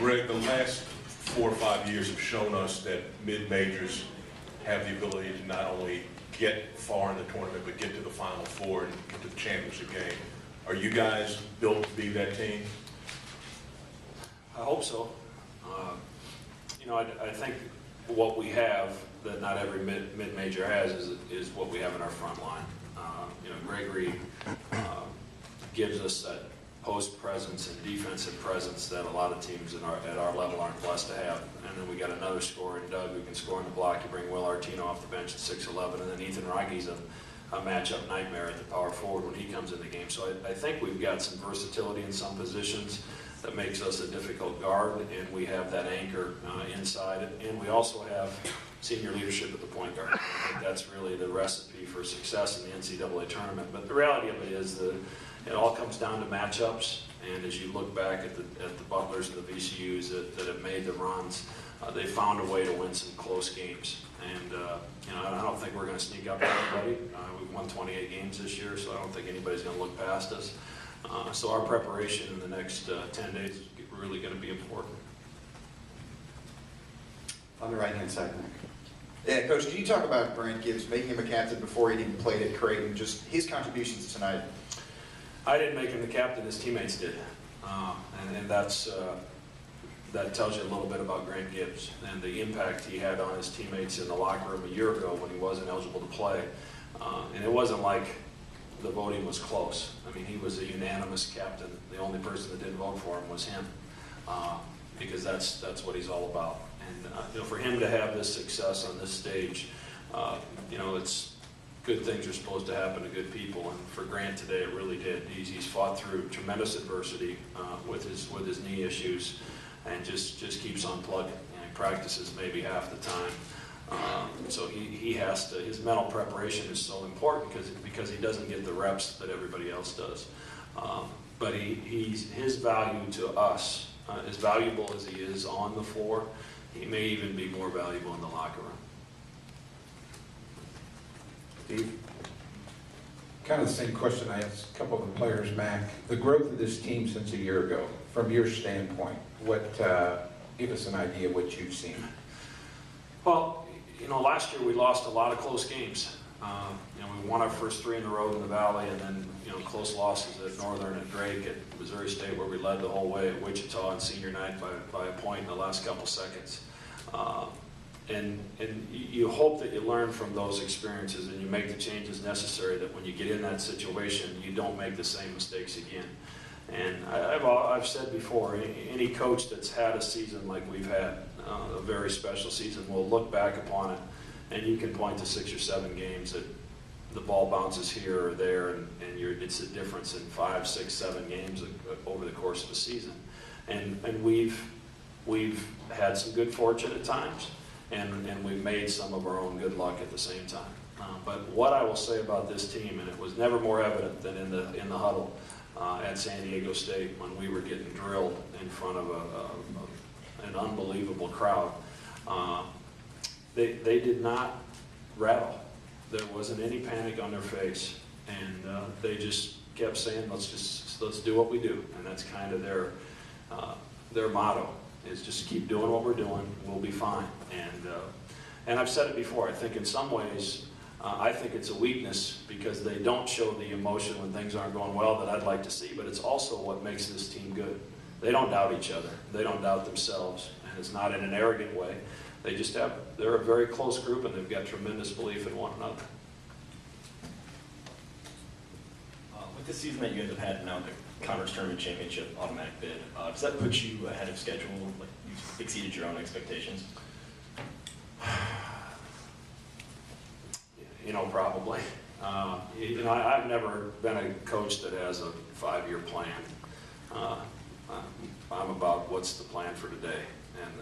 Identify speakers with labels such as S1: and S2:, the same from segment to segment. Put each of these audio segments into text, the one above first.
S1: Greg, the last 4 or 5 years have shown us that mid-majors have the ability to not only get far in the tournament, but get to the Final Four and get to the championship game. Are you guys built to be that team?
S2: I hope so. You know, I think what we have that not every mid-major has is what we have in our front line. You know, Gregory gives us that post presence and defensive presence that a lot of teams at our level aren't blessed to have. And then we got another scorer in Doug who can score in the block. You bring Will Artino off the bench at 6'11", and then Ethan Reige's a matchup nightmare at the power forward when he comes in the game. So I think we've got some versatility in some positions that makes us a difficult guard, and we have that anchor inside. And we also have senior leadership at the point guard. I think that's really the recipe for success in the NCAA tournament. But the reality of it is that it all comes down to matchups. And as you look back at the Butlers and the VCUs that have made the runs, they found a way to win some close games. And you know, I don't think we're going to sneak up on anybody. We've won 28 games this year, so I don't think anybody's going to look past us. So our preparation in the next 10 days is really going to be important.
S3: On the right-hand side, Nick. Yeah, Coach, can you talk about Grant Gibbs, making him a captain before he even played at Creighton, just his contributions tonight?
S2: I didn't make him the captain, his teammates did. And that tells you a little bit about Grant Gibbs and the impact he had on his teammates in the locker room a year ago when he wasn't eligible to play. And it wasn't like the voting was close. I mean, he was a unanimous captain. The only person that didn't vote for him was him, because that's what he's all about. And you know, for him to have this success on this stage, you know, it's good things are supposed to happen to good people. And for Grant today, it really did. He's fought through tremendous adversity with his knee issues, and just keeps on plugging. And he practices maybe half the time. So he has to, his mental preparation is so important because he doesn't get the reps that everybody else does. But his value to us, as valuable as he is on the floor, he may even be more valuable in the locker room.
S4: Steve? Kind of the same question I asked a couple of the players, Mac. The growth of this team since a year ago, from your standpoint, give us an idea of what you've seen.
S2: Well, you know, last year we lost a lot of close games. You know, we won our first 3 in a row in the Valley, and then, you know, close losses at Northern, at Drake, at Missouri State, where we led the whole way, at Wichita on senior night by a point in the last couple seconds. And you hope that you learn from those experiences and you make the changes necessary, that when you get in that situation, you don't make the same mistakes again. And I've said before, any coach that's had a season like we've had, a very special season, will look back upon it, and you can point to 6 or 7 games that the ball bounces here or there, and it's a difference in 5, 6, 7 games over the course of a season. And we've had some good fortune at times, and we've made some of our own good luck at the same time. But what I will say about this team, and it was never more evident than in the huddle at San Diego State when we were getting drilled in front of an unbelievable crowd. They did not rattle. There wasn't any panic on their face, and they just kept saying, let's do what we do. And that's kind of their motto, is just keep doing what we're doing, we'll be fine. And I've said it before, I think in some ways, I think it's a weakness because they don't show the emotion when things aren't going well that I'd like to see, but it's also what makes this team good. They don't doubt each other, they don't doubt themselves, and it's not in an arrogant way. They're a very close group, and they've got tremendous belief in one another.
S5: With the season that you guys have had now, the Conference Tournament Championship automatic bid, does that put you ahead of schedule? Like, you've exceeded your own expectations?
S2: You know, probably. You know, I've never been a coach that has a 5-year plan. I'm about what's the plan for today,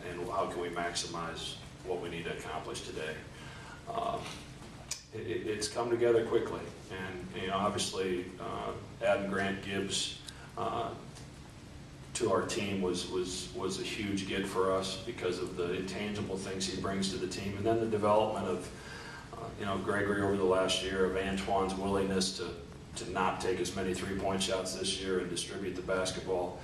S2: and how can we maximize what we need to accomplish today. It's come together quickly, and you know, obviously, adding Grant Gibbs to our team was a huge get for us because of the intangible things he brings to the team, and then the development of you know, Gregory over the last year, of Antoine's willingness to not take as many 3-point shots this year and distribute the basketball.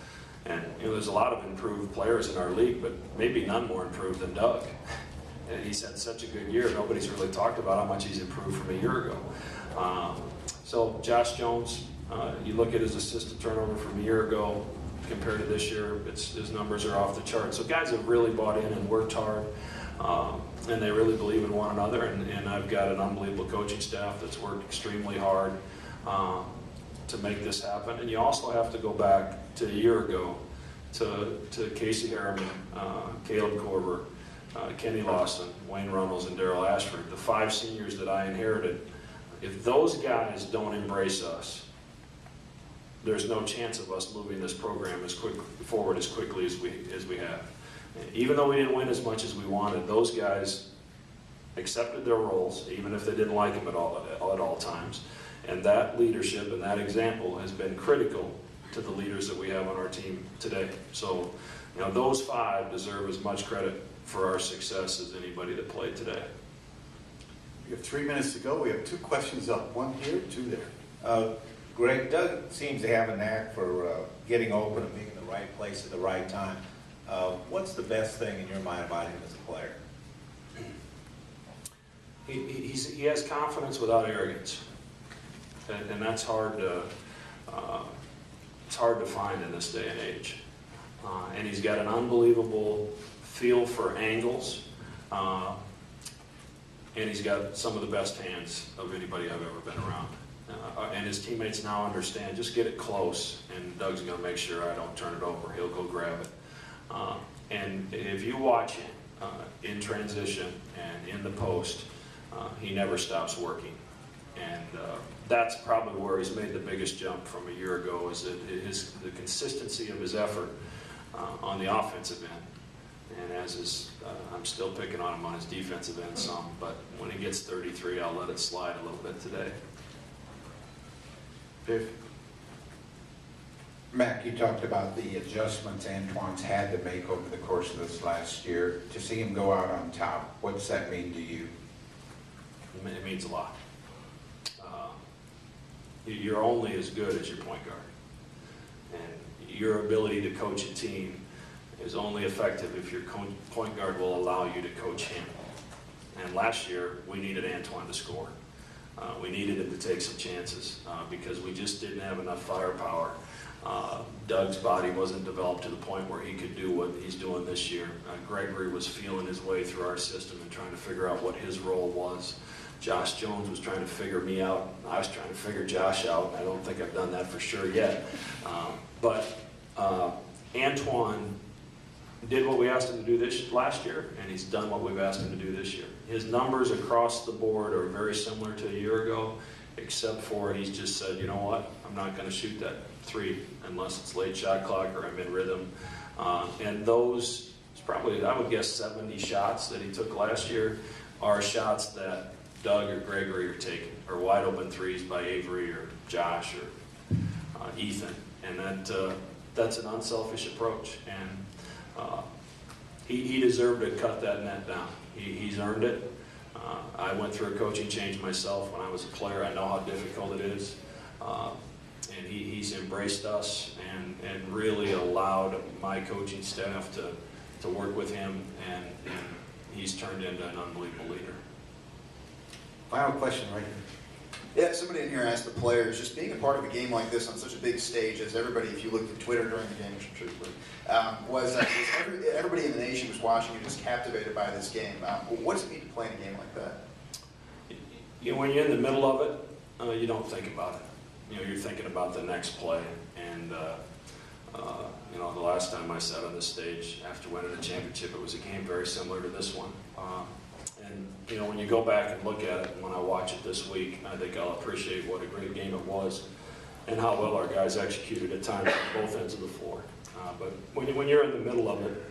S2: And there's a lot of improved players in our league, but maybe none more improved than Doug. And he's had such a good year. Nobody's really talked about how much he's improved from a year ago. So Josh Jones, you look at his assist to turnover from a year ago compared to this year, his numbers are off the chart. So guys have really bought in and worked hard, and they really believe in one another. And I've got an unbelievable coaching staff that's worked extremely hard to make this happen. And you also have to go back to a year ago to Casey Harriman, Caleb Korver, Kenny Lawson, Wayne Runnels, and Darryl Ashford, the 5 seniors that I inherited. If those guys don't embrace us, there's no chance of us moving this program forward as quickly as we have. Even though we didn't win as much as we wanted, those guys accepted their roles, even if they didn't like them at all times. And that leadership and that example has been critical to the leaders that we have on our team today. So, those 5 deserve as much credit for our success as anybody that played today.
S6: We have 3 minutes to go. We have 2 questions up, 1 here, 2 there.
S7: Greg, Doug seems to have a knack for getting open and being in the right place at the right time. What's the best thing in your mind about him as a player?
S2: He has confidence without arrogance, and that's hard to find in this day and age. And he's got an unbelievable feel for angles, and he's got some of the best hands of anybody I've ever been around. And his teammates now understand, just get it close, and Doug's going to make sure I don't turn it over. He'll go grab it. And if you watch him in transition and in the post, he never stops working. And that's probably where he's made the biggest jump from a year ago, is that the consistency of his effort on the offensive end. And I'm still picking on him on his defensive end some, but when he gets 33, I'll let it slide a little bit today. Dave?
S4: Mac, you talked about the adjustments Antoine's had to make over the course of this last year. To see him go out on top, what's that mean to you?
S2: It means a lot. You're only as good as your point guard. And your ability to coach a team is only effective if your point guard will allow you to coach him. And last year, we needed Antoine to score. We needed him to take some chances because we just didn't have enough firepower. Doug's body wasn't developed to the point where he could do what he's doing this year. Gregory was feeling his way through our system and trying to figure out what his role was. Josh Jones was trying to figure me out. I was trying to figure Josh out. I don't think I've done that for sure yet. But Antoine did what we asked him to do last year, and he's done what we've asked him to do this year. His numbers across the board are very similar to a year ago, except for he's just said, you know what, I'm not going to shoot that 3 unless it's late shot clock or I'm in rhythm. And those, it's probably, I would guess 70 shots that he took last year are shots that Doug or Gregory are taking, or wide open 3s by Avery or Josh or Ethan. And that's an unselfish approach. And he deserved to cut that net down. He's earned it. I went through a coaching change myself when I was a player. I know how difficult it is. And he's embraced us and really allowed my coaching staff to work with him, and he's turned into an unbelievable leader.
S6: Final question right here.
S3: Yeah, somebody in here asked the players, just being a part of a game like this on such a big stage, as everybody, if you looked at Twitter during the game, which I'm sure you would, everybody in the nation was watching you, just captivated by this game. What does it mean to play in a game like that?
S2: When you're in the middle of it, you don't think about it. You're thinking about the next play. And the last time I sat on this stage after winning a championship, it was a game very similar to this one. And when you go back and look at it, and when I watch it this week, I think I'll appreciate what a great game it was and how well our guys executed at times on both ends of the floor. But when you're in the middle of it,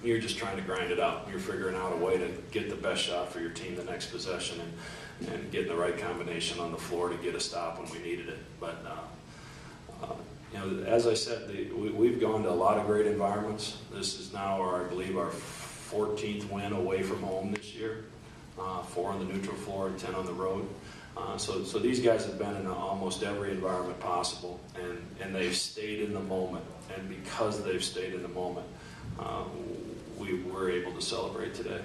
S2: you're just trying to grind it out. You're figuring out a way to get the best shot for your team the next possession and getting the right combination on the floor to get a stop when we needed it. But as I said, we've gone to a lot of great environments. This is now, I believe, our 14th win away from home this year. 4 on the neutral floor and 10 on the road. So these guys have been in almost every environment possible, and they've stayed in the moment. And because they've stayed in the moment, we were able to celebrate today.